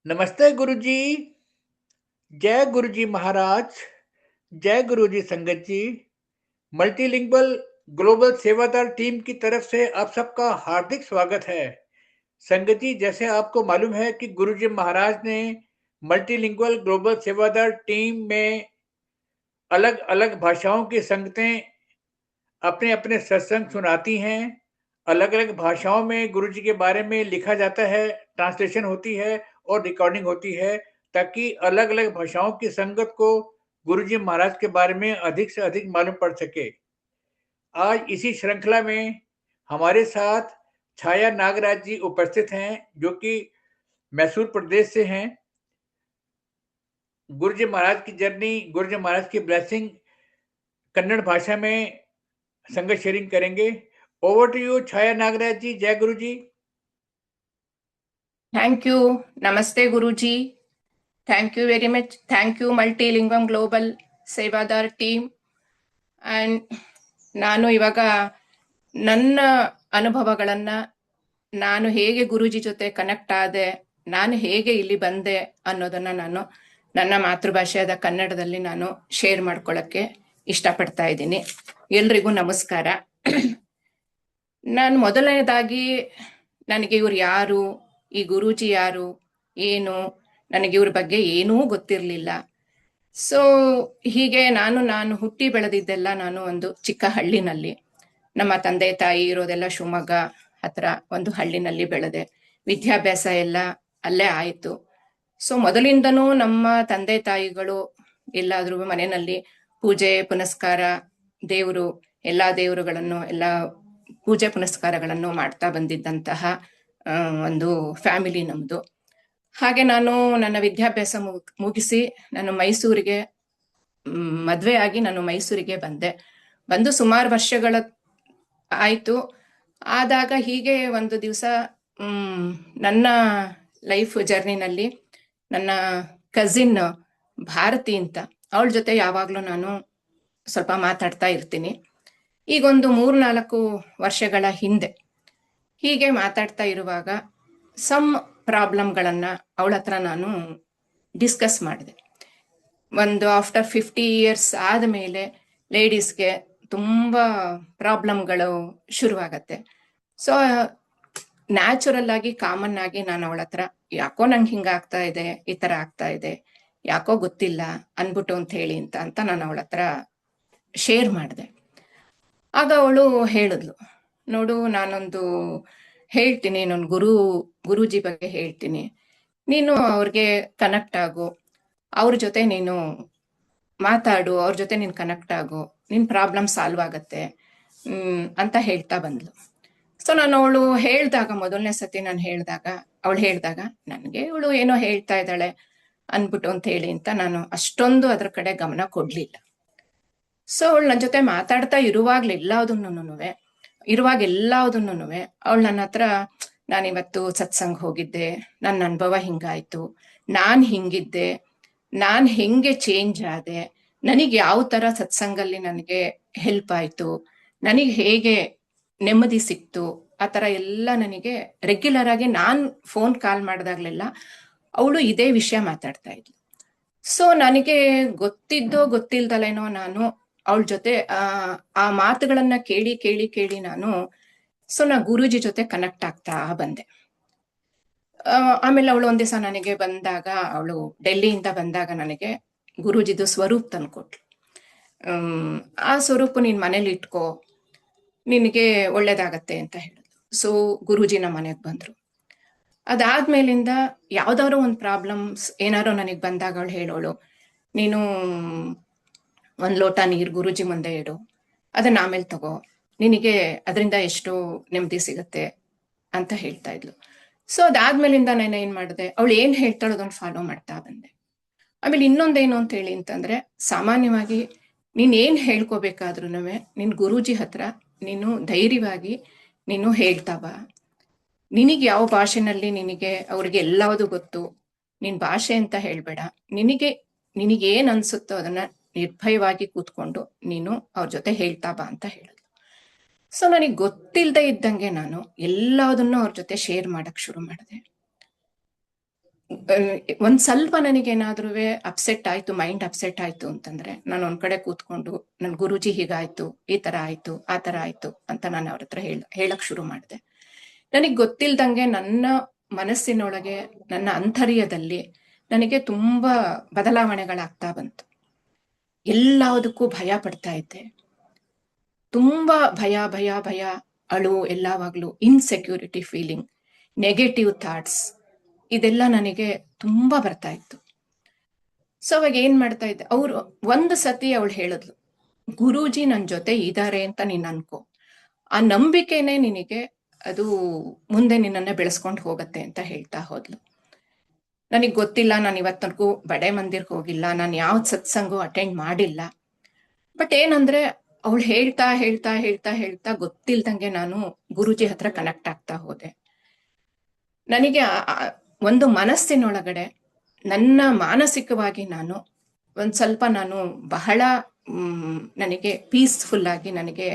नमस्ते गुरुजी। जय गुरुजी महाराज। जय गुरुजी संगत जी। मल्टीलिंगुअल ग्लोबल सेवादार टीम की तरफ से आप सबका हार्दिक स्वागत है। संगत जी, जैसे आपको मालूम है कि गुरुजी महाराज ने मल्टीलिंगुअल ग्लोबल सेवादार टीम में अलग अलग भाषाओं की संगतें अपने अपने सत्संग सुनाती हैं। अलग अलग भाषाओं में गुरुजी के बारे में लिखा जाता है, ट्रांसलेशन होती है और रिकॉर्डिंग होती है, ताकि अलग अलग भाषाओं की संगत को गुरुजी महाराज के बारे में अधिक से अधिक मालूम पड़ सके। आज इसी श्रृंखला में हमारे साथ छाया नागराज जी उपस्थित हैं, जो कि मैसूर प्रदेश से हैं। गुरुजी महाराज की जर्नी, गुरुजी महाराज की ब्लेसिंग कन्नड़ भाषा में संगत शेयरिंग करेंगे। ओवर टू यू छाया नागराज जी। जय गुरु जी। Thank you. Namaste, Guruji. Thank you very much. Thank you, Multilingual Global Sevadar team. And ನಾನು ಇವಾಗ ನನ್ನ ಅನುಭವಗಳನ್ನ, ನಾನು ಹೇಗೆ ಗುರೂಜಿ ಜೊತೆ ಕನೆಕ್ಟ್ ಆದೆ, ನಾನು ಹೇಗೆ ಇಲ್ಲಿ ಬಂದೆ ಅನ್ನೋದನ್ನ ನಾನು ನನ್ನ ಮಾತೃಭಾಷೆಯಾದ ಕನ್ನಡದಲ್ಲಿ ನಾನು ಶೇರ್ ಮಾಡ್ಕೊಳ್ಳಕ್ಕೆ ಇಷ್ಟಪಡ್ತಾ ಇದ್ದೀನಿ. ಎಲ್ರಿಗೂ ನಮಸ್ಕಾರ. ನಾನು ಮೊದಲನೇದಾಗಿ ನನಗೆ ಇವ್ರು ಯಾರು, ಈ ಗುರೂಜಿ ಯಾರು, ಏನು, ನನಗೆ ಇವ್ರ ಬಗ್ಗೆ ಏನೂ ಗೊತ್ತಿರಲಿಲ್ಲ. ಸೊ ಹೀಗೆ ನಾನು ಹುಟ್ಟಿ ಬೆಳೆದಿದ್ದೆಲ್ಲ ನಾನು ಒಂದು ಚಿಕ್ಕ ಹಳ್ಳಿನಲ್ಲಿ, ನಮ್ಮ ತಂದೆ ತಾಯಿ ಇರೋದೆಲ್ಲ ಶಿವಮೊಗ್ಗ ಹತ್ರ ಒಂದು ಹಳ್ಳಿನಲ್ಲಿ ಬೆಳೆದೆ. ವಿದ್ಯಾಭ್ಯಾಸ ಎಲ್ಲ ಅಲ್ಲೇ ಆಯಿತು. ಸೊ ಮೊದಲಿಂದನೂ ನಮ್ಮ ತಂದೆ ತಾಯಿಗಳು ಎಲ್ಲಾದ್ರೂ ಮನೆಯಲ್ಲಿ ಪೂಜೆ ಪುನಸ್ಕಾರ, ದೇವರು, ಎಲ್ಲಾ ದೇವರುಗಳನ್ನು, ಎಲ್ಲ ಪೂಜೆ ಪುನಸ್ಕಾರಗಳನ್ನು ಮಾಡ್ತಾ ಬಂದಿದ್ದಂತಹ ಒಂದು ಫ್ಯಾಮಿಲಿ ನಮ್ದು. ಹಾಗೆ ನಾನು ನನ್ನ ವಿದ್ಯಾಭ್ಯಾಸ ಮುಗಿಸಿ ನಾನು ಮೈಸೂರಿಗೆ ಮದ್ವೆ ಆಗಿ ನಾನು ಮೈಸೂರಿಗೆ ಬಂದು ಸುಮಾರು ವರ್ಷಗಳ ಆಯ್ತು. ಆದಾಗ ಹೀಗೆ ಒಂದು ದಿವಸ ನನ್ನ ಲೈಫ್ ಜರ್ನಿನಲ್ಲಿ ನನ್ನ ಕಸಿನ್ ಭಾರತಿ ಅಂತ, ಅವಳ ಜೊತೆ ಯಾವಾಗ್ಲೂ ನಾನು ಸ್ವಲ್ಪ ಮಾತಾಡ್ತಾ ಇರ್ತೀನಿ. ಈಗೊಂದು 3-4 ವರ್ಷಗಳ ಹಿಂದೆ ಹೀಗೆ ಮಾತಾಡ್ತಾ ಇರುವಾಗ ಸಮ್ ಪ್ರಾಬ್ಲಮ್ಗಳನ್ನ ಅವಳ ಹತ್ರ ನಾನು ಡಿಸ್ಕಸ್ ಮಾಡಿದೆ. ಒಂದು ಆಫ್ಟರ್ 50 years ಆದಮೇಲೆ ಲೇಡೀಸ್ಗೆ ತುಂಬಾ ಪ್ರಾಬ್ಲಮ್ಗಳು ಶುರುವಾಗತ್ತೆ. ಸೊ ನ್ಯಾಚುರಲ್ ಆಗಿ, ಕಾಮನ್ ಆಗಿ ನಾನು ಅವಳ ಹತ್ರ ಯಾಕೋ ನಂಗೆ ಹಿಂಗಾಗ್ತಾ ಇದೆ, ಈ ತರ ಆಗ್ತಾ ಇದೆ, ಯಾಕೋ ಗೊತ್ತಿಲ್ಲ ಅನ್ಬಿಟ್ಟು ಅಂತ ಹೇಳಿ ಅಂತ ನಾನು ಅವಳ ಹತ್ರ ಶೇರ್ ಮಾಡಿದೆ. ಆಗ ಅವಳು ಹೇಳಿದ್ಲು, ನೋಡು, ನಾನೊಂದು ಹೇಳ್ತೀನಿ, ನಾನು ಗುರೂಜಿ ಬಗ್ಗೆ ಹೇಳ್ತೀನಿ, ನೀನು ಅವ್ರಿಗೆ ಕನೆಕ್ಟ್ ಆಗು, ಅವ್ರ ಜೊತೆ ನೀನು ಮಾತಾಡು, ಅವ್ರ ಜೊತೆ ನೀನು ಕನೆಕ್ಟ್ ಆಗು, ನಿನ್ ಪ್ರಾಬ್ಲಮ್ ಸಾಲ್ವ್ ಆಗತ್ತೆ ಅಂತ ಹೇಳ್ತಾ ಬಂದ್ಲು. ಸೊ ನಾನು ಅವಳು ಹೇಳ್ದಾಗ, ಮೊದಲನೇ ಸತಿ ನಾನು ಅವಳು ಹೇಳ್ದಾಗ ನನಗೆ ಇವಳು ಏನೋ ಹೇಳ್ತಾ ಇದ್ದಾಳೆ ಅನ್ಬಿಟ್ಟು ಅಂತ ಹೇಳಿ ಅಂತ ನಾನು ಅಷ್ಟೊಂದು ಅದ್ರ ಕಡೆ ಗಮನ ಕೊಡ್ಲಿಲ್ಲ. ಸೊ ಅವಳು ನನ್ನ ಜೊತೆ ಮಾತಾಡ್ತಾ ಇರುವಾಗೆಲ್ಲದನ್ನು ಅವಳು ನನ್ನ ಹತ್ರ, ನಾನಿವತ್ತು ಸತ್ಸಂಗ್ ಹೋಗಿದ್ದೆ, ನನ್ನ ಅನುಭವ ಹಿಂಗಾಯ್ತು, ನಾನ್ ಹಿಂಗಿದ್ದೆ, ನಾನ್ ಹೆಂಗೆ ಚೇಂಜ್ ಆದೆ, ನನಗೆ ಯಾವ ತರ ಸತ್ಸಂಗಲ್ಲಿ ನನಗೆ ಹೆಲ್ಪ್ ಆಯ್ತು, ನನಗೆ ಹೇಗೆ ನೆಮ್ಮದಿ ಸಿಕ್ತು, ಆ ತರ ಎಲ್ಲ ನನಗೆ ರೆಗ್ಯುಲರ್ ಆಗಿ ನಾನ್ ಫೋನ್ ಕಾಲ್ ಮಾಡಿದಾಗ್ಲೆಲ್ಲ ಅವಳು ಇದೇ ವಿಷಯ ಮಾತಾಡ್ತಾ ಇದ್ಲು. ಸೊ ನನಗೆ ಗೊತ್ತಿಲ್ದಲೇನೋ ನಾನು ಅವಳ ಜೊತೆ ಆ ಮಾತುಗಳನ್ನ ಕೇಳಿ ನಾನು ಗುರೂಜಿ ಜೊತೆ ಕನೆಕ್ಟ್ ಆಗ್ತಾ ಬಂದೆ. ಆಮೇಲೆ ಅವಳು ಒಂದ್ ದಿವಸ ನನಗೆ ಬಂದಾಗ, ಅವಳು ಡೆಲ್ಲಿಯಿಂದ ಬಂದಾಗ ನನಗೆ ಗುರೂಜಿದು ಸ್ವರೂಪ್ ತಂದ್ಕೊಟ್ಲು. ಆ ಸ್ವರೂಪ ನೀನ್ ಮನೇಲಿ ಇಟ್ಕೋ, ನಿನಗೆ ಒಳ್ಳೇದಾಗತ್ತೆ ಅಂತ ಹೇಳಿದ್ರು. ಸೊ ಗುರೂಜಿ ನಮ್ಮ ಮನೆಗೆ ಬಂದ್ರು. ಅದಾದ್ಮೇಲಿಂದ ಯಾವ್ದಾದ್ರು ಒಂದು ಪ್ರಾಬ್ಲಮ್ಸ್ ಏನಾದ್ರು ನನಗೆ ಬಂದಾಗ ಅವಳು ಹೇಳೋಳು, ನೀನು 1 ಲೋಟ ನೀರು ಗುರೂಜಿ ಮುಂದೆ ಇಡು, ಅದನ್ನ ಆಮೇಲೆ ತಗೋ, ನಿನಗೆ ಅದರಿಂದ ಎಷ್ಟು ನೆಮ್ಮದಿ ಸಿಗತ್ತೆ ಅಂತ ಹೇಳ್ತಾ ಇದ್ಲು. ಸೊ ಅದಾದ್ಮೇಲಿಂದ ನಾನು ಏನ್ ಮಾಡಿದೆ, ಅವಳು ಏನ್ ಹೇಳ್ತಾಳೋ ಅದನ್ನ ಫಾಲೋ ಮಾಡ್ತಾ ಬಂದೆ. ಆಮೇಲೆ ಇನ್ನೊಂದೇನು ಅಂತ ಹೇಳಿ ಅಂತಂದ್ರೆ, ಸಾಮಾನ್ಯವಾಗಿ ನೀನ್ ಏನ್ ಹೇಳ್ಕೋಬೇಕಾದ್ರೂ ನಿನ್ ಗುರೂಜಿ ಹತ್ರ ನೀನು ಧೈರ್ಯವಾಗಿ ನೀನು ಹೇಳ್ತಾ ಬಾ. ನಿನಗೆ ಯಾವ ಭಾಷೆನಲ್ಲಿ ಅವ್ರಿಗೆ ಎಲ್ಲವುದು ಗೊತ್ತು, ನಿನ್ ಭಾಷೆ ಅಂತ ಹೇಳ್ಬೇಡ, ನಿನಗೇನ್ ಅನ್ಸುತ್ತೋ ಅದನ್ನ ನಿರ್ಭಯವಾಗಿ ಕೂತ್ಕೊಂಡು ನೀನು ಅವ್ರ ಜೊತೆ ಹೇಳ್ತಾ ಬಾ ಅಂತ ಹೇಳಿದ್ಲು. ಸೊ ನನಗೆ ಗೊತ್ತಿಲ್ಲದೆ ಇದ್ದಂಗೆ ನಾನು ಎಲ್ಲದನ್ನು ಅವ್ರ ಜೊತೆ ಶೇರ್ ಮಾಡಕ್ ಶುರು ಮಾಡಿದೆ. ಒಂದ್ ಸ್ವಲ್ಪ ನನಗೇನಾದ್ರೂ ಅಪ್ಸೆಟ್ ಆಯ್ತು, ಮೈಂಡ್ ಅಪ್ಸೆಟ್ ಆಯ್ತು ಅಂತಂದ್ರೆ ನಾನು ಒಂದ್ ಕಡೆ ಕೂತ್ಕೊಂಡು ನನ್ ಗುರೂಜಿ ಹೀಗಾಯ್ತು, ಈ ತರ ಆಯ್ತು, ಆ ತರ ಆಯ್ತು ಅಂತ ನಾನು ಅವ್ರ ಹತ್ರ ಹೇಳಕ್ ಶುರು ಮಾಡಿದೆ. ನನಗ್ ಗೊತ್ತಿಲ್ದಂಗೆ ನನ್ನ ಮನಸ್ಸಿನೊಳಗೆ, ನನ್ನ ಆಂತರ್ಯದಲ್ಲಿ ನನಗೆ ತುಂಬಾ ಬದಲಾವಣೆಗಳಾಗ್ತಾ ಬಂತು. ಎಲ್ಲದಕ್ಕೂ ಭಯ ಪಡ್ತಾ ಇದ್ದೆ. ತುಂಬಾ ಭಯ ಭಯ ಭಯ, ಅಳು, ಎಲ್ಲವಾಗ್ಲೂ ಇನ್ಸೆಕ್ಯೂರಿಟಿ ಫೀಲಿಂಗ್, ನೆಗೆಟಿವ್ ಥಾಟ್ಸ್, ಇದೆಲ್ಲ ನನಗೆ ತುಂಬಾ ಬರ್ತಾ ಇತ್ತು. ಸೊ ಅವಾಗ ಏನ್ ಮಾಡ್ತಾ ಇದ್ದೆ, ಅವ್ರು ಒಂದು ಸತಿ ಅವಳು ಹೇಳಿದ್ಲು, ಗುರೂಜಿ ನನ್ ಜೊತೆ ಇದಾರೆ ಅಂತ ನೀನ್ ಅನ್ಕೋ, ಆ ನಂಬಿಕೆನೆ ನಿನಗೆ ಅದು ಮುಂದೆ ನಿನ್ನನ್ನ ಬೆಳೆಸ್ಕೊಂಡು ಹೋಗತ್ತೆ ಅಂತ ಹೇಳ್ತಾ ಹೋದ್ಲು. ನನಗ್ ಗೊತ್ತಿಲ್ಲ, ನಾನು ಇವತ್ತವರೆಗೂ ಬಡೆ ಮಂದಿರ್ಗೆ ಹೋಗಿಲ್ಲ, ನಾನು ಯಾವ್ದು ಸತ್ಸಂಗು ಅಟೆಂಡ್ ಮಾಡಿಲ್ಲ. ಬಟ್ ಏನಂದ್ರೆ ಅವಳು ಹೇಳ್ತಾ ಹೇಳ್ತಾ ಹೇಳ್ತಾ ಹೇಳ್ತಾ ಗೊತ್ತಿಲ್ದಂಗೆ ನಾನು ಗುರೂಜಿ ಹತ್ರ ಕನೆಕ್ಟ್ ಆಗ್ತಾ ಹೋದೆ. ನನಗೆ ಒಂದು ಮನಸ್ಸಿನೊಳಗಡೆ ನನ್ನ ಮಾನಸಿಕವಾಗಿ ನಾನು ಒಂದ್ ಸ್ವಲ್ಪ ನಾನು ಬಹಳ ನನಗೆ ಪೀಸ್ಫುಲ್ ಆಗಿ ನನಗೆ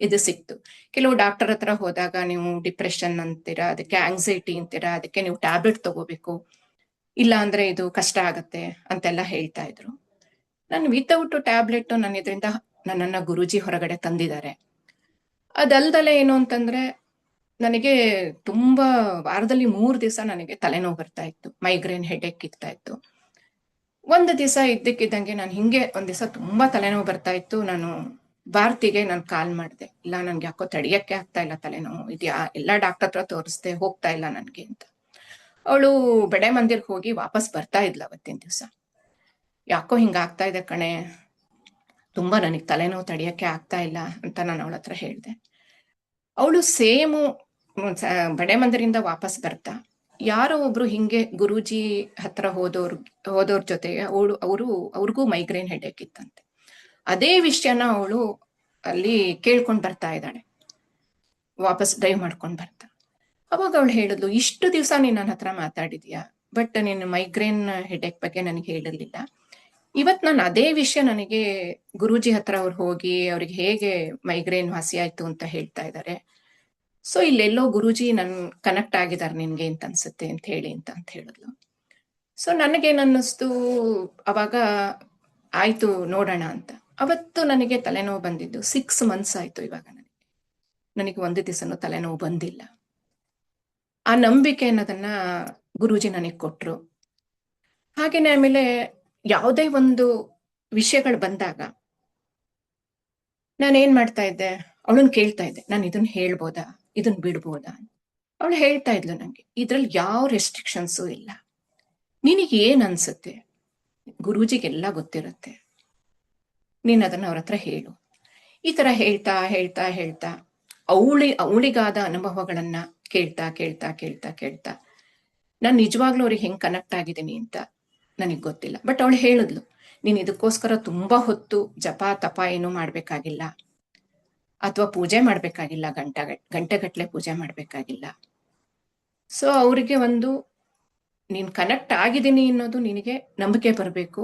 ಇದು ಸಿಕ್ತು. ಕೆಲವು ಡಾಕ್ಟರ್ ಹತ್ರ ಹೋದಾಗ ನೀವು ಡಿಪ್ರೆಷನ್ ಅಂತೀರಾ, ಅದಕ್ಕೆ ಆಂಗ್ಸೈಟಿ ಅಂತೀರಾ, ಅದಕ್ಕೆ ನೀವು ಟ್ಯಾಬ್ಲೆಟ್ ತಗೋಬೇಕು, ಇಲ್ಲ ಅಂದ್ರೆ ಇದು ಕಷ್ಟ ಆಗತ್ತೆ ಅಂತೆಲ್ಲ ಹೇಳ್ತಾ ಇದ್ರು. ನಾನು ವಿತೌಟ್ ಟ್ಯಾಬ್ಲೆಟ್ ನನ್ನ ಇದರಿಂದ ನನ್ನನ್ನ ಗುರೂಜಿ ಹೊರಗಡೆ ತಂದಿದ್ದಾರೆ. ಅದಲ್ದಲೆ ಏನು ಅಂತಂದ್ರೆ ನನಗೆ ತುಂಬಾ ವಾರದಲ್ಲಿ 3 ದಿವಸ ನನಗೆ ತಲೆನೋವು ಬರ್ತಾ ಇತ್ತು, ಮೈಗ್ರೇನ್ ಹೆಡ್ಏಕ್ ಇರ್ತಾ ಇತ್ತು. ಒಂದು ದಿವಸ ಇದ್ದಕ್ಕಿದ್ದಂಗೆ ನಾನು ಹಿಂಗೆ ಒಂದ್ ದಿವಸ ತುಂಬಾ ತಲೆನೋವು ಬರ್ತಾ ಇತ್ತು. ನಾನು ಭಾರತಿಗೆ ನಾನು ಕಾಲ್ ಮಾಡಿದೆ, ಇಲ್ಲ ನನ್ಗೆ ಯಾಕೋ ತಡಿಯಕ್ಕೆ ಆಗ್ತಾ ಇಲ್ಲ ತಲೆನೋವು, ಇದ್ಯಾ ಎಲ್ಲಾ ಡಾಕ್ಟರ್ ಹತ್ರ ತೋರಿಸ್ದೆ, ಹೋಗ್ತಾ ಇಲ್ಲ ನನ್ಗೆ ಅಂತ. ಅವಳು ಬಡೆ ಮಂದಿರ್ಗೆ ಹೋಗಿ ವಾಪಸ್ ಬರ್ತಾ ಇದ್ಲ ಅವತ್ತಿನ ದಿವಸ. ಯಾಕೋ ಹಿಂಗಾಗ್ತಾ ಇದೆ ಕಣೆ, ತುಂಬಾ ನನಗೆ ತಲೆನೋವು ತಡಿಯಕ್ಕೆ ಆಗ್ತಾ ಇಲ್ಲ ಅಂತ ನಾನು ಅವಳ ಹತ್ರ ಹೇಳ್ದೆ. ಅವಳು ಸೇಮು ಬಡೆ ಮಂದಿರಿಂದ ವಾಪಸ್ ಬರ್ತಾ ಯಾರೋ ಒಬ್ರು ಹಿಂಗೆ ಗುರೂಜಿ ಹತ್ರ ಹೋದವ್ರ ಜೊತೆಗೆ ಅವ್ರಿಗೂ ಮೈಗ್ರೇನ್ ಹೆಡ್ಏಕ್ ಇತ್ತಂತೆ. ಅದೇ ವಿಷಯನ ಅವಳು ಅಲ್ಲಿ ಕೇಳ್ಕೊಂಡ್ ಬರ್ತಾ ಇದ್ದಾಳೆ, ವಾಪಸ್ ಡ್ರೈವ್ ಮಾಡ್ಕೊಂಡ್ ಬರ್ತಾ. ಅವಾಗ ಅವಳು ಹೇಳಿದ್ಲು, ಇಷ್ಟು ದಿವಸ ನೀನ್ ನನ್ನ ಹತ್ರ ಮಾತಾಡಿದ್ಯಾ, ಬಟ್ ನಿನ್ನ ಮೈಗ್ರೇನ್ ಹೆಡ್ಏಕ್ ಬಗ್ಗೆ ನನಗೆ ಹೇಳಿರ್ಲಿಲ್ಲ. ಇವತ್ ನಾನು ಅದೇ ವಿಷಯ ನನಗೆ ಗುರೂಜಿ ಹತ್ರ ಅವ್ರು ಹೋಗಿ ಅವ್ರಿಗೆ ಹೇಗೆ ಮೈಗ್ರೇನ್ ವಾಸಿ ಆಯ್ತು ಅಂತ ಹೇಳ್ತಾ ಇದ್ದಾರೆ. ಸೊ ಇಲ್ಲೆಲ್ಲೋ ಗುರೂಜಿ ನನ್ ಕನೆಕ್ಟ್ ಆಗಿದ್ದಾರೆ ನಿನ್ಗೆ ಅಂತ ಅನ್ಸುತ್ತೆ ಅಂತ ಹೇಳಿ ಅಂತ ಹೇಳಿದ್ಲು. ಸೊ ನನಗೇನ್ ಅನ್ನಿಸ್ತು ಅವಾಗ, ಆಯ್ತು ನೋಡೋಣ ಅಂತ. ಅವತ್ತು ನನಗೆ ತಲೆನೋವು ಬಂದಿದ್ದು 6 months ಆಯ್ತು. ಇವಾಗ ನನಗೆ ಒಂದು ದಿವಸನೂ ತಲೆನೋವು ಬಂದಿಲ್ಲ. ಆ ನಂಬಿಕೆ ಅನ್ನೋದನ್ನ ಗುರೂಜಿ ನನಗೆ ಕೊಟ್ರು. ಹಾಗೇನೆ ಆಮೇಲೆ ಯಾವುದೇ ಒಂದು ವಿಷಯಗಳು ಬಂದಾಗ ನಾನೇನ್ ಮಾಡ್ತಾ ಇದ್ದೆ, ಅವಳನ್ನ ಕೇಳ್ತಾ ಇದ್ದೆ, ನಾನು ಇದನ್ನ ಹೇಳ್ಬೋದಾ, ಇದನ್ನ ಬಿಡ್ಬೋದಾ. ಅವಳು ಹೇಳ್ತಾ ಇದ್ಲು, ನಂಗೆ ಇದ್ರಲ್ಲಿ ಯಾವ ರೆಸ್ಟ್ರಿಕ್ಷನ್ಸು ಇಲ್ಲ, ನಿನಗೆ ಏನ್ ಅನ್ಸುತ್ತೆ, ಗುರೂಜಿಗೆಲ್ಲ ಗೊತ್ತಿರುತ್ತೆ, ನೀನ್ ಅದನ್ನ ಅವ್ರ ಹತ್ರ ಹೇಳು. ಈ ತರ ಹೇಳ್ತಾ ಹೇಳ್ತಾ ಹೇಳ್ತಾ ಅವಳಿಗಾದ ಅನುಭವಗಳನ್ನ ಕೇಳ್ತಾ ಕೇಳ್ತಾ ಕೇಳ್ತಾ ಕೇಳ್ತಾ ನಾನು ನಿಜವಾಗ್ಲೂ ಅವ್ರಿಗೆ ಹೆಂಗ್ ಕನೆಕ್ಟ್ ಆಗಿದ್ದೀನಿ ಅಂತ ನನಗ್ ಗೊತ್ತಿಲ್ಲ. ಬಟ್ ಅವಳು ಹೇಳಿದ್ಲು, ನೀನ್ ಇದಕ್ಕೋಸ್ಕರ ತುಂಬಾ ಹೊತ್ತು ಜಪ ತಪ ಏನು ಮಾಡ್ಬೇಕಾಗಿಲ್ಲ, ಅಥವಾ ಪೂಜೆ ಮಾಡ್ಬೇಕಾಗಿಲ್ಲ, ಗಂಟೆಗಟ್ಲೆ ಪೂಜೆ ಮಾಡ್ಬೇಕಾಗಿಲ್ಲ. ಸೊ ಅವ್ರಿಗೆ ಒಂದು ನೀನ್ ಕನೆಕ್ಟ್ ಆಗಿದ್ದೀನಿ ಅನ್ನೋದು ನಿನಗೆ ನಂಬಿಕೆ ಬರಬೇಕು,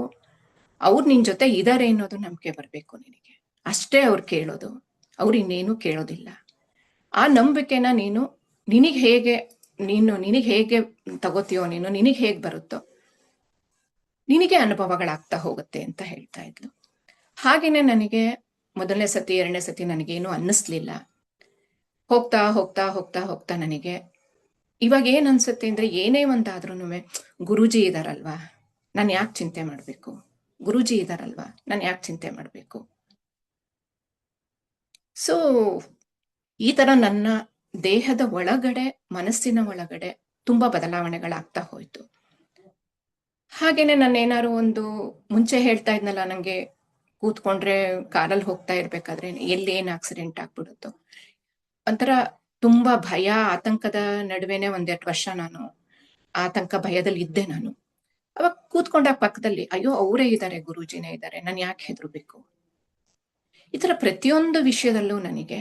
ಅವ್ರು ನಿನ್ ಜೊತೆ ಇದಾರೆ ಅನ್ನೋದು ನಂಬಿಕೆ ಬರಬೇಕು ನಿನಗೆ, ಅಷ್ಟೇ ಅವ್ರು ಕೇಳೋದು, ಅವ್ರು ಇನ್ನೇನು ಕೇಳೋದಿಲ್ಲ. ಆ ನಂಬಿಕೆನ ನಿನಗೆ ಹೇಗೆ ತಗೋತೀಯೋ, ನಿನಗೆ ಹೇಗೆ ಬರುತ್ತೋ ನಿನಗೆ ಅನುಭವಗಳಾಗ್ತಾ ಹೋಗುತ್ತೆ ಅಂತ ಹೇಳ್ತಾ ಇದ್ಲು. ಹಾಗೇನೆ ನನಗೆ ಮೊದಲನೇ ಸತಿ 2ನೇ ಸತಿ ನನಗೇನು ಅನ್ನಿಸ್ಲಿಲ್ಲ. ಹೋಗ್ತಾ ಹೋಗ್ತಾ ಹೋಗ್ತಾ ಹೋಗ್ತಾ ನನಗೆ ಇವಾಗ ಏನ್ ಅನ್ಸುತ್ತೆ ಅಂದ್ರೆ, ಏನೇ ಒಂದಾದ್ರೂ ಗುರೂಜಿ ಇದಾರಲ್ವಾ, ನಾನು ಯಾಕೆ ಚಿಂತೆ ಮಾಡ್ಬೇಕು, ಗುರೂಜಿ ಇದಾರಲ್ವಾ, ನಾನು ಯಾಕೆ ಚಿಂತೆ ಮಾಡ್ಬೇಕು. ಸೊ ಈ ತರ ನನ್ನ ದೇಹದ ಒಳಗಡೆ, ಮನಸ್ಸಿನ ಒಳಗಡೆ ತುಂಬಾ ಬದಲಾವಣೆಗಳಾಗ್ತಾ ಹೋಯ್ತು. ಹಾಗೇನೆ ನಾನು ಏನಾದ್ರು ಒಂದು ಮುಂಚೆ ಹೇಳ್ತಾ ಇದ್ನಲ್ಲ, ನಂಗೆ ಕೂತ್ಕೊಂಡ್ರೆ ಕಾರಲ್ಲಿ ಹೋಗ್ತಾ ಇರ್ಬೇಕಾದ್ರೆ ಎಲ್ಲಿ ಏನ್ ಆಕ್ಸಿಡೆಂಟ್ ಆಗ್ಬಿಡುತ್ತೋ ಒಂಥರ ತುಂಬಾ ಭಯ, ಆತಂಕದ ನಡುವೆನೆ 1-2 ವರ್ಷ ನಾನು ಆತಂಕ ಭಯದಲ್ಲಿ ಇದ್ದೆ ನಾನು. ಅವಾಗ ಕೂತ್ಕೊಂಡಾಗ ಪಕ್ಕದಲ್ಲಿ, ಅಯ್ಯೋ ಅವರೇ ಇದ್ದಾರೆ, ಗುರೂಜಿನೇ ಇದ್ದಾರೆ, ನಾನು ಯಾಕೆ ಹೆದರ್ಬೇಕು. ಈ ತರ ಪ್ರತಿಯೊಂದು ವಿಷಯದಲ್ಲೂ ನನಗೆ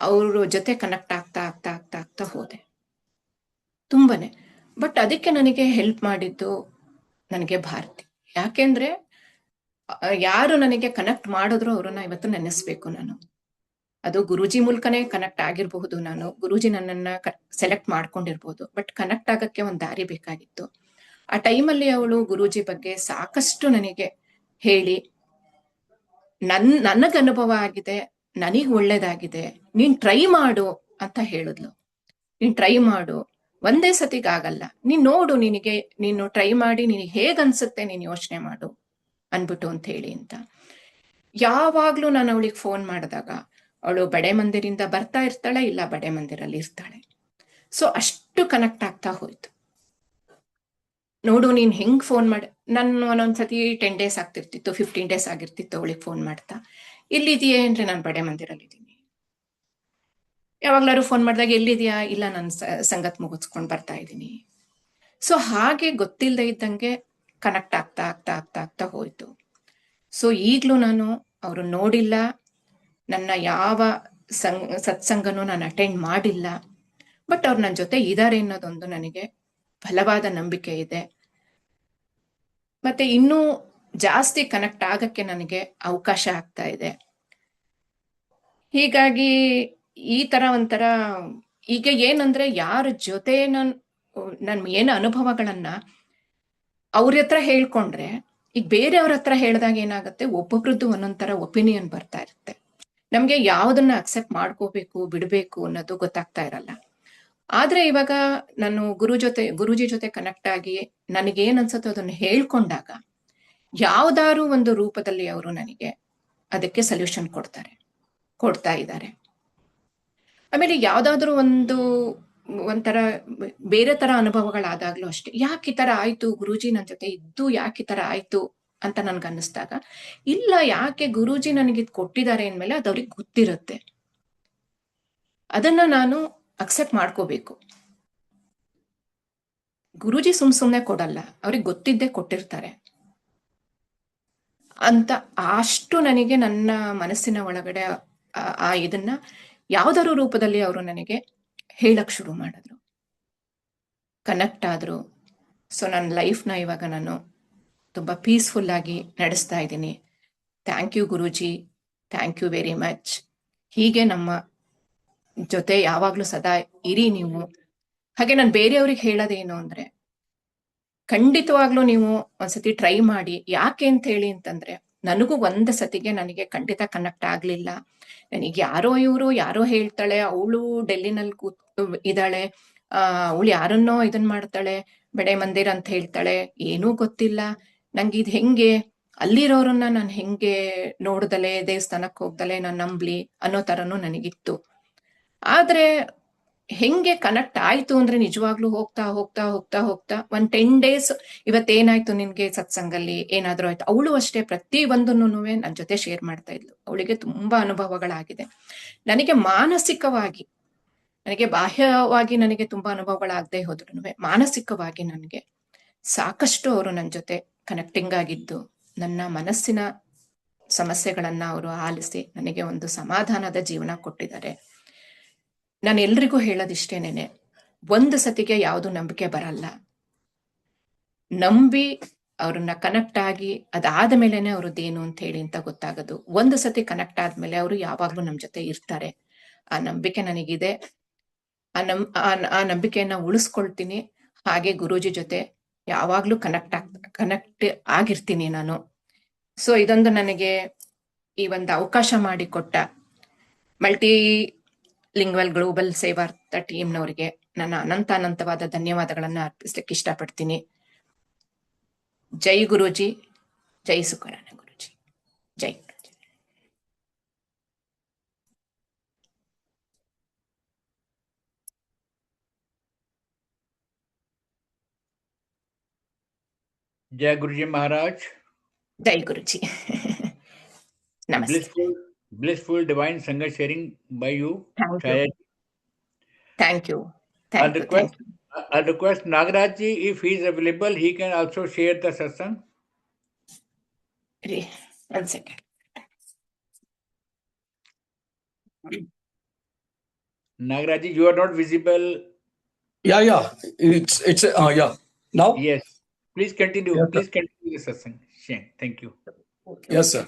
ಅವ್ರ ಜೊತೆ ಕನೆಕ್ಟ್ ಆಗ್ತಾ ಆಗ್ತಾ ಆಗ್ತಾ ಆಗ್ತಾ ಹೋದೆ ತುಂಬಾನೇ. ಬಟ್ ಅದಕ್ಕೆ ನನಗೆ ಹೆಲ್ಪ್ ಮಾಡಿದ್ದು ನನಗೆ ಭಾರತಿ. ಯಾಕೆಂದ್ರೆ ಯಾರು ನನಗೆ ಕನೆಕ್ಟ್ ಮಾಡಿದ್ರು ಅವ್ರನ್ನ ಇವತ್ತು ನೆನೆಸ್ಬೇಕು ನಾನು. ಅದು ಗುರೂಜಿ ಮೂಲಕನೇ ಕನೆಕ್ಟ್ ಆಗಿರಬಹುದು. ನಾನು ಗುರೂಜಿ ನನ್ನನ್ನ ಸೆಲೆಕ್ಟ್ ಮಾಡ್ಕೊಂಡಿರ್ಬೋದು, ಬಟ್ ಕನೆಕ್ಟ್ ಆಗಕ್ಕೆ ಒಂದು ದಾರಿ ಬೇಕಾಗಿತ್ತು. ಆ ಟೈಮಲ್ಲಿ ಅವಳು ಗುರೂಜಿ ಬಗ್ಗೆ ಸಾಕಷ್ಟು ನನಗೆ ಹೇಳಿ, ನನಗೆ ಅನುಭವ ಆಗಿದೆ, ನನಗ್ ಒಳ್ಳೇದಾಗಿದೆ, ನೀನ್ ಟ್ರೈ ಮಾಡು ಅಂತ ಹೇಳಿದ್ಲು. ನೀನ್ ಟ್ರೈ ಮಾಡು, ಒಂದೇ ಸತಿಗಾಗಲ್ಲ, ನೀನ್ ನೋಡು, ನೀನು ಟ್ರೈ ಮಾಡಿ ನಿನಗೆ ಹೇಗ್ ಅನ್ಸುತ್ತೆ ನೀನ್ ಯೋಚನೆ ಮಾಡು ಅನ್ಬಿಟ್ಟು ಅಂತ ಹೇಳಿ ಅಂತ. ಯಾವಾಗ್ಲೂ ನಾನು ಅವಳಿಗೆ ಫೋನ್ ಮಾಡಿದಾಗ ಅವಳು ಬಡೆ ಮಂದಿರಿಂದ ಬರ್ತಾ ಇರ್ತಾಳೆ, ಇಲ್ಲ ಬಡೆ ಮಂದಿರಲ್ಲಿ ಇರ್ತಾಳೆ. ಸೊ ಅಷ್ಟು ಕನೆಕ್ಟ್ ಆಗ್ತಾ ಹೋಯ್ತು. ನೋಡು ನೀನ್ ಹೆಂಗ್ ಫೋನ್ ಮಾಡಿ, ನಾನು ಒಂದೊಂದ್ಸತಿ 10 days ಆಗ್ತಿರ್ತಿತ್ತು, 15 days ಆಗಿರ್ತಿತ್ತು ಅವಳಿಗೆ ಫೋನ್ ಮಾಡ್ತಾ, ಎಲ್ಲಿದೆಯೇ ಅಂದ್ರೆ ನಾನು ಬಡೆ ಮಂದಿರಲ್ಲಿ ಇದ್ದೀನಿ. ಯಾವಾಗ್ಲಾರು ಫೋನ್ ಮಾಡಿದಾಗ ಎಲ್ಲಿದ್ಯಾ, ಇಲ್ಲ ನಾನು ಸಂಗತ್ ಮುಗಿಸ್ಕೊಂಡು ಬರ್ತಾ ಇದ್ದೀನಿ. ಸೊ ಹಾಗೆ ಗೊತ್ತಿಲ್ಲದೆ ಇದ್ದಂಗೆ ಕನೆಕ್ಟ್ ಆಗ್ತಾ ಆಗ್ತಾ ಆಗ್ತಾ ಆಗ್ತಾ ಹೋಯ್ತು. ಸೊ ಈಗ್ಲೂ ನಾನು ಅವರು ನೋಡಿಲ್ಲ, ನನ್ನ ಯಾವ ಸತ್ಸಂಗನೂ ನಾನು ಅಟೆಂಡ್ ಮಾಡಿಲ್ಲ, ಬಟ್ ಅವ್ರು ನನ್ನ ಜೊತೆ ಇದ್ದಾರೆ ಅನ್ನೋದೊಂದು ನನಗೆ ಬಲವಾದ ನಂಬಿಕೆ ಇದೆ. ಮತ್ತೆ ಇನ್ನೂ ಜಾಸ್ತಿ ಕನೆಕ್ಟ್ ಆಗಕ್ಕೆ ನನಗೆ ಅವಕಾಶ ಆಗ್ತಾ ಇದೆ. ಹೀಗಾಗಿ ಈ ತರ ಒಂಥರ ಈಗ ಏನಂದ್ರೆ, ಯಾರ ಜೊತೆ ನನ್ ಏನು ಅನುಭವಗಳನ್ನ ಅವ್ರ ಹತ್ರ ಹೇಳ್ಕೊಂಡ್ರೆ, ಈಗ ಬೇರೆಯವ್ರ ಹತ್ರ ಹೇಳಿದಾಗ ಏನಾಗುತ್ತೆ, ಒಬ್ಬೊಬ್ರದ್ದು ಒಂದೊಂಥರ ಒಪಿನಿಯನ್ ಬರ್ತಾ ಇರುತ್ತೆ. ನಮ್ಗೆ ಯಾವ್ದನ್ನ ಅಕ್ಸೆಪ್ಟ್ ಮಾಡ್ಕೋಬೇಕು ಬಿಡ್ಬೇಕು ಅನ್ನೋದು ಗೊತ್ತಾಗ್ತಾ ಇರಲ್ಲ. ಆದ್ರೆ ಇವಾಗ ನಾನು ಗುರೂಜಿ ಜೊತೆ ಕನೆಕ್ಟ್ ಆಗಿ ನನಗೇನ್ ಅನ್ಸುತ್ತೋ ಅದನ್ನ ಹೇಳ್ಕೊಂಡಾಗ ಯಾವ್ದಾರು ಒಂದು ರೂಪದಲ್ಲಿ ಅವರು ನನಗೆ ಅದಕ್ಕೆ ಸೊಲ್ಯೂಷನ್ ಕೊಡ್ತಾ ಇದ್ದಾರೆ. ಆಮೇಲೆ ಯಾವ್ದಾದ್ರು ಒಂಥರ ಬೇರೆ ತರ ಅನುಭವಗಳಾದಾಗ್ಲೂ ಅಷ್ಟೇ, ಯಾಕೆ ಈ ತರ ಆಯ್ತು, ಗುರೂಜಿ ನನ್ನ ಜೊತೆ ಇದ್ದು ಯಾಕೆ ಈ ತರ ಆಯ್ತು ಅಂತ ನನ್ಗೆ ಅನ್ನಿಸ್ದಾಗ, ಇಲ್ಲ, ಯಾಕೆ ಗುರೂಜಿ ನನಗಿದ್ ಕೊಟ್ಟಿದ್ದಾರೆ ಅಂದ್ಮೇಲೆ ಅದು ಅವ್ರಿಗೆ ಗೊತ್ತಿರುತ್ತೆ. ಅದನ್ನ ನಾನು ಅಕ್ಸೆಪ್ಟ್ ಮಾಡ್ಕೋಬೇಕು. ಗುರೂಜಿ ಸುಮ್ನೆ ಕೊಡಲ್ಲ, ಅವ್ರಿಗೆ ಗೊತ್ತಿದ್ದೇ ಕೊಟ್ಟಿರ್ತಾರೆ ಅಂತ. ಅಷ್ಟು ನನಗೆ ನನ್ನ ಮನಸ್ಸಿನ ಒಳಗಡೆ ಇದನ್ನ ಯಾವ್ದಾದ್ರು ರೂಪದಲ್ಲಿ ಅವರು ನನಗೆ ಹೇಳಕ್ ಶುರು ಮಾಡಿದ್ರು, ಕನೆಕ್ಟ್ ಆದ್ರು. ಸೊ ನನ್ನ ಲೈಫ್ನ ಇವಾಗ ನಾನು ತುಂಬಾ ಪೀಸ್ಫುಲ್ ಆಗಿ ನಡೆಸ್ತಾ ಇದ್ದೀನಿ. Thank you Guruji, thank you very much. ಹೀಗೆ ನಮ್ಮ ಜೊತೆ ಯಾವಾಗ್ಲೂ ಸದಾ ಇರಿ ನೀವು. ಹಾಗೆ ನಾನು ಬೇರೆಯವ್ರಿಗೆ ಹೇಳೋದೇನು ಅಂದ್ರೆ, ಖಂಡಿತವಾಗ್ಲೂ ನೀವು ಒಂದ್ಸತಿ ಟ್ರೈ ಮಾಡಿ. ಯಾಕೆ ಅಂತ ಹೇಳಿ ಅಂತಂದ್ರೆ, ನನಗೂ ಒಂದ್ ಸತಿಗೆ ನನಗೆ ಖಂಡಿತ ಕನೆಕ್ಟ್ ಆಗ್ಲಿಲ್ಲ. ನನಗೆ ಯಾರೋ ಹೇಳ್ತಾಳೆ, ಅವಳು ಡೆಲ್ಲಿನಲ್ಲಿ ಇದ್ದಾಳೆ, ಅವಳು ಯಾರನ್ನೋ ಇದನ್ ಮಾಡ್ತಾಳೆ, ಬಡೆ ಮಂದಿರ ಅಂತ ಹೇಳ್ತಾಳೆ, ಏನೂ ಗೊತ್ತಿಲ್ಲ ನಂಗೆ. ಇದು ಹೆಂಗೆ ಅಲ್ಲಿರೋರನ್ನ ನಾನು ಹೆಂಗೆ ನೋಡ್ದಲೆ, ದೇವಸ್ಥಾನಕ್ಕೆ ಹೋಗ್ದಲೆ ನಾನು ನಂಬ್ಲಿ ಅನ್ನೋ ತರನು ನನಗಿತ್ತು. ಆದ್ರೆ ಹೆಂಗೆ ಕನೆಕ್ಟ್ ಆಯ್ತು ಅಂದ್ರೆ, ನಿಜವಾಗ್ಲೂ ಹೋಗ್ತಾ ಹೋಗ್ತಾ ಹೋಗ್ತಾ ಹೋಗ್ತಾ ಒಂದ್ 10 days, ಇವತ್ತೇನಾಯ್ತು ನಿನ್ಗೆ ಸತ್ಸಂಗಲ್ಲಿ, ಏನಾದ್ರೂ ಆಯ್ತು. ಅವಳು ಅಷ್ಟೇ ಪ್ರತಿ ಒಂದನ್ನು ನನ್ನ ಜೊತೆ ಶೇರ್ ಮಾಡ್ತಾ ಇದ್ಲು. ಅವಳಿಗೆ ತುಂಬಾ ಅನುಭವಗಳಾಗಿದೆ. ನನಗೆ ಮಾನಸಿಕವಾಗಿ, ನನಗೆ ಬಾಹ್ಯವಾಗಿ ನನಗೆ ತುಂಬಾ ಅನುಭವಗಳಾಗದೆ ಹೋದ್ರು ಮಾನಸಿಕವಾಗಿ ನನಗೆ ಸಾಕಷ್ಟು ಅವರು ನನ್ನ ಜೊತೆ ಕನೆಕ್ಟಿಂಗ್ ಆಗಿದ್ದು, ನನ್ನ ಮನಸ್ಸಿನ ಸಮಸ್ಯೆಗಳನ್ನ ಅವರು ಆಲಿಸಿ ನನಗೆ ಒಂದು ಸಮಾಧಾನದ ಜೀವನ ಕೊಟ್ಟಿದ್ದಾರೆ. ನಾನು ಎಲ್ರಿಗೂ ಹೇಳೋದಿಷ್ಟೇನೇನೆ, ಒಂದು ಸತಿಗೆ ಯಾವುದು ನಂಬಿಕೆ ಬರಲ್ಲ. ನಂಬಿ ಅವ್ರನ್ನ ಕನೆಕ್ಟ್ ಆಗಿ ಅದಾದ ಮೇಲೆನೆ ಅವ್ರದ್ದೇನು ಅಂತ ಹೇಳಿ ಅಂತ ಗೊತ್ತಾಗೋದು. ಒಂದು ಸತಿ ಕನೆಕ್ಟ್ ಆದ್ಮೇಲೆ ಅವರು ಯಾವಾಗ್ಲೂ ನಮ್ ಜೊತೆ ಇರ್ತಾರೆ. ಆ ನಂಬಿಕೆ ನನಗಿದೆ. ಆ ನಂಬಿಕೆಯನ್ನ ಉಳಿಸ್ಕೊಳ್ತೀನಿ. ಹಾಗೆ ಗುರೂಜಿ ಜೊತೆ ಯಾವಾಗ್ಲೂ ಕನೆಕ್ಟ್ ಆಗಿರ್ತೀನಿ ನಾನು. ಸೊ ಇದೊಂದು ನನಗೆ ಈ ಒಂದು ಅವಕಾಶ ಮಾಡಿಕೊಟ್ಟ ಮಲ್ಟಿ ಲಿಂಗ್ವಲ್ ಗ್ಲೋಬಲ್ ಸೇವಾರ್ಥ ಟೀಮ್ನವರಿಗೆ ನನ್ನ ಅನಂತವಾದ ಧನ್ಯವಾದಗಳನ್ನ ಅರ್ಪಿಸ್ಲಿಕ್ಕೆ ಇಷ್ಟಪಡ್ತೀನಿ. ಜೈ ಗುರೂಜಿ, ಜೈ ಸುಖರಾನ ಗುರೂಜಿ, ಜೈ ಗುರೂಜಿ. जय गुरुजी महाराज. जय गुरुजी. नमस्ते. Blissful divine Sangha sharing by you. Thank you. I'll request Nagaraj ji, if he is available, he can also share the satsang. 1 second. Nagaraj ji, you are not visible. Yeah. It's yeah. Now? Yes. Please continue. Yes, please continue the satsang. Thank you. Yes, sir.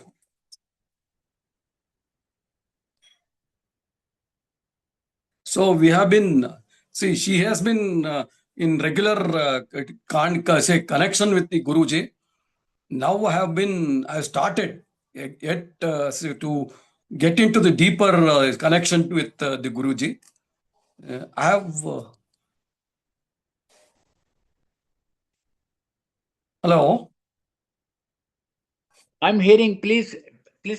So we have been, see, she has been in regular connection with the Guruji. Now I started to get into the deeper connection with the Guruji. I have, hello? I'm hearing. Please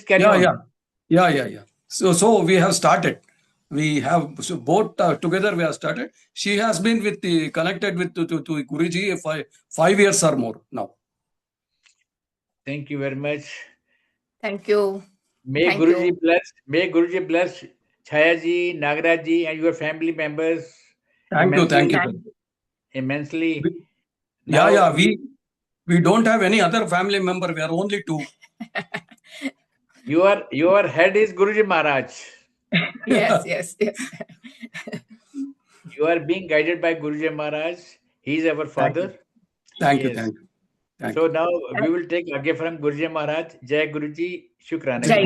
carry on. Yeah. So we have started. We have both together. We have started. She has been connected with to Guruji 5 years or more now. Thank you very much. Thank you. May Thank Guruji you. bless. May Guruji bless Chaya ji, Nagaraj ji, and your family members. Thank you. Immensely. Yeah. Now- We don't have any other family member. We are only two. Your head is Guruji Maharaj. Yes. You are being guided by Guruji Maharaj. He is our father. Thank you. So now we will take Agya from Guruji Maharaj. Jai Guruji. Shukrana. Jai